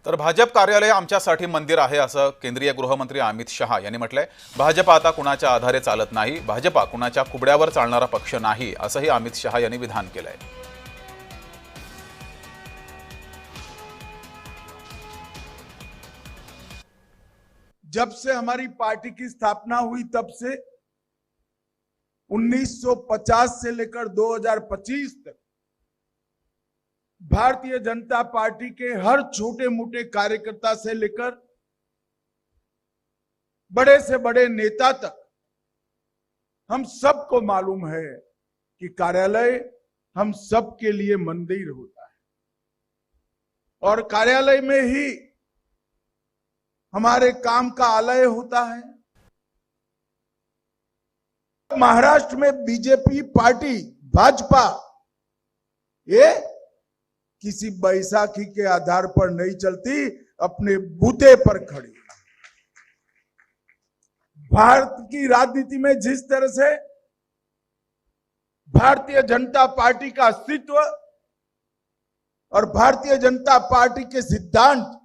तर भाजप कार्यालय आमच्यासाठी मंदिर आहे असं केंद्रीय गृहमंत्री अमित शहा यांनी म्हटलंय। भाजप आता कुणाच्या आधारे चालत नाही, भाजपा कुणाच्या कुबड्यावर चालणारा पक्ष नाही असंही अमित शहा यांनी विधान केलंय। जब से हमारी पार्टी की स्थापना हुई तब से 1950 से लेकर 2025 तक भारतीय जनता पार्टी के हर छोटे मोटे कार्यकर्ता से लेकर बड़े से बड़े नेता तक हम सबको मालूम है कि कार्यालय हम सबके लिए मंदिर होता है और कार्यालय में ही हमारे काम का आलय होता है। महाराष्ट्र में बीजेपी पार्टी भाजपा ये किसी बैसाखी के आधार पर नहीं चलती, अपने बूते पर खड़ी। भारत की राजनीति में जिस तरह से भारतीय जनता पार्टी का अस्तित्व और भारतीय जनता पार्टी के सिद्धांत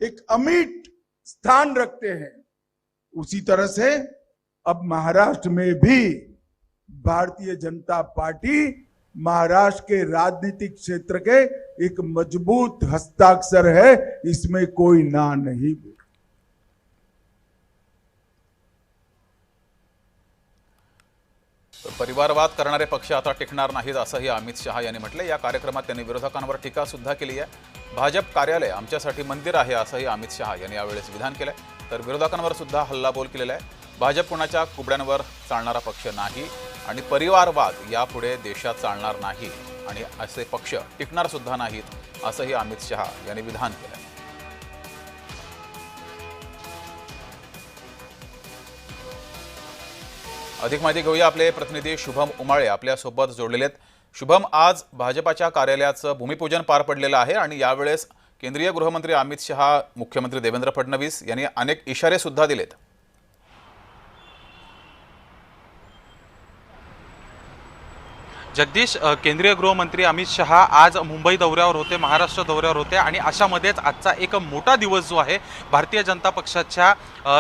एक अमिट स्थान रखते हैं, उसी तरह से अब महाराष्ट्र में भी भारतीय जनता पार्टी महाराष्ट्र के राजनीतिक क्षेत्र के एक मजबूत हस्ताक्षर है, इसमें कोई ना नहीं। परिवारवाद करणारे पक्ष आता टिकणार नाहीत असंही अमित शहा यांनी म्हटले। या कार्यक्रमात त्यांनी विरोधकांवर टीका सुद्धा केली आहे। भाजप कार्यालय आमच्यासाठी मंदिर आहे असंही अमित शहा यांनी यावेळेस विधान केलंय। तर विरोधकांवर सुद्धा हल्लाबोल केलेला आहे। भाजप कोणाच्या कुबड्यांवर चालणारा पक्ष नाही आणि परिवारवाद यापुढे देशात चालणार नाही आणि असे पक्ष टिकणार सुद्धा नाहीत असंही अमित शहा यांनी विधान केलंय। अधिक माहिती घेऊया, आपले प्रतिनिधी शुभम उमाळे आपल्या सोबत जोडलेले आहेत। शुभम, आज भाजपाच्या कार्यालयाचं भूमिपूजन पार पडलेलं आहे आणि यावेळेस केंद्रीय गृहमंत्री अमित शहा, मुख्यमंत्री देवेंद्र फडणवीस यांनी अनेक इशारे सुद्धा दिलेत। जगदीश, केंद्रीय गृहमंत्री अमित शहा आज मुंबई दौऱ्यावर होते, महाराष्ट्र दौऱ्यावर होते आणि अशामध्येच आजचा एक मोठा दिवस जो आहे भारतीय जनता पक्षाच्या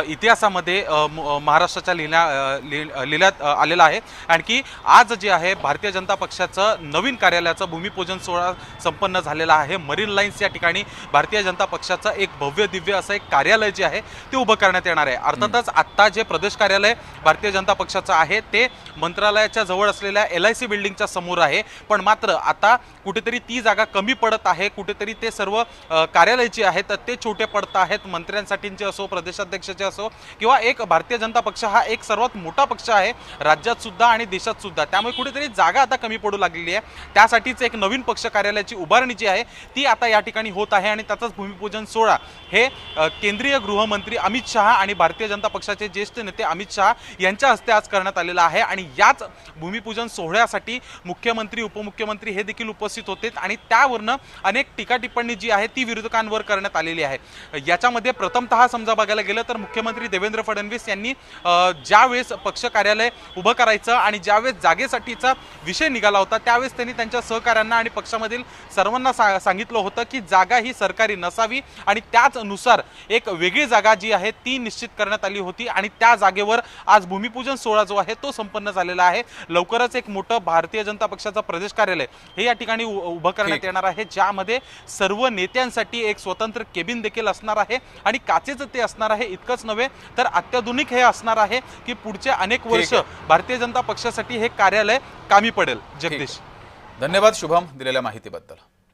इतिहासामध्ये महाराष्ट्राच्या लिहिण्यात आलेला आहे। आणखी आज जे आहे भारतीय जनता पक्षाचं नवीन कार्यालयाचं भूमिपूजन सोहळा संपन्न झालेला आहे। मरीन लाईन्स या ठिकाणी भारतीय जनता पक्षाचं एक भव्य दिव्य असं एक कार्यालय जे आहे ते उभं करण्यात येणार आहे। अर्थातच आत्ता जे प्रदेश कार्यालय भारतीय जनता पक्षाचं आहे ते मंत्रालयाच्या जवळ असलेल्या LIC बिल्डिंग समोर आहे, पण मात्र आता कुठेतरी ती जागा कमी पडत आहे, कुठेतरी ते सर्व कार्यालय जे आहेत ते छोटे पडत आहेत। मंत्र्यांसाठीचे असो, प्रदेशाध्यक्षाचे असो किंवा एक भारतीय जनता पक्ष हा एक सर्वात मोठा पक्ष आहे राज्यात सुद्धा आणि देशात सुद्धा, त्यामुळे कुठेतरी जागा आता कमी पडू लागलेली आहे। त्यासाठीच एक नवीन पक्ष कार्यालयाची उभारणी जी आहे ती आता या ठिकाणी होत आहे आणि त्याचाच भूमिपूजन सोहळा हे केंद्रीय गृहमंत्री अमित शहा आणि भारतीय जनता पक्षाचे ज्येष्ठ नेते अमित शहा यांच्या हस्ते आज करण्यात आलेला आहे। आणि याच भूमिपूजन सोहळ्यासाठी मुख्यमंत्री, उपमुख्यमंत्री हे देखील उपस्थित होते आणि त्यावरनं अनेक टीका टिप्पणी जी आहे ती विरोधकांवर करण्यात आलेली आहे। याच्यामध्ये प्रथमतः समजा बघायला गेलं तर मुख्यमंत्री देवेंद्र फडणवीस यांनी ज्यावेळेस पक्ष कार्यालय उभं करायचं आणि ज्यावेळेस जागेसाठीचा विषय निघाला होता त्यावेळेस त्यांनी त्यांच्या सहकाऱ्यांना आणि पक्षामधील सर्वांना सांगितलं होतं की जागा ही सरकारी नसावी आणि त्याचनुसार एक वेगळी जागा जी आहे ती निश्चित करण्यात आली होती आणि त्या जागेवर आज भूमिपूजन सोहळा जो आहे तो संपन्न झालेला आहे। लवकरच एक मोठं भारतीय जनता पक्षाचं प्रदेश कार्यालय हे या ठिकाणी उभं करण्यात येणार आहे, ज्यामध्ये सर्व नेत्यांसाठी एक स्वतंत्र केबिन देखील असणार आहे आणि काचेचं ते असणार आहे। इतकंच नव्हे तर अत्याधुनिक हे असणार आहे की पुढचे अनेक वर्ष भारतीय जनता पक्षासाठी हे कार्यालय कामी पडेल। जगदीश, धन्यवाद शुभम दिलेल्या माहितीबद्दल।